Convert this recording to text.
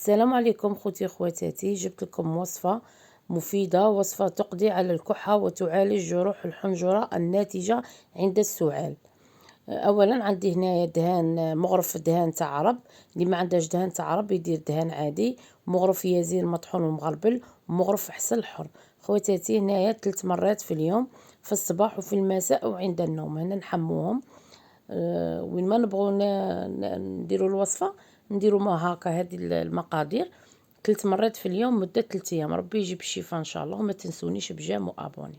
السلام عليكم خوتي خواتاتي، جبت لكم وصفة مفيدة، وصفة تقضي على الكحة وتعالج جروح الحنجرة الناتجة عند السعال. اولا عندي هنايا دهان، مغرف دهان تاع عرب. اللي ما عندهاش دهان تاع عرب يدير دهان عادي، مغرف يازين مطحون ومغربل، ومغرف حسل حر. خواتاتي هنايا 3 مرات في اليوم، في الصباح وفي المساء وعند النوم. هنا نحموهم. وين ما نبغوا نديروا الوصفة نديروا ما هكا. هذه المقادير 3 مرات في اليوم مدة 3 أيام. ربي يجيب الشفاء إن شاء الله. وما تنسونيش بجيم وأبوني.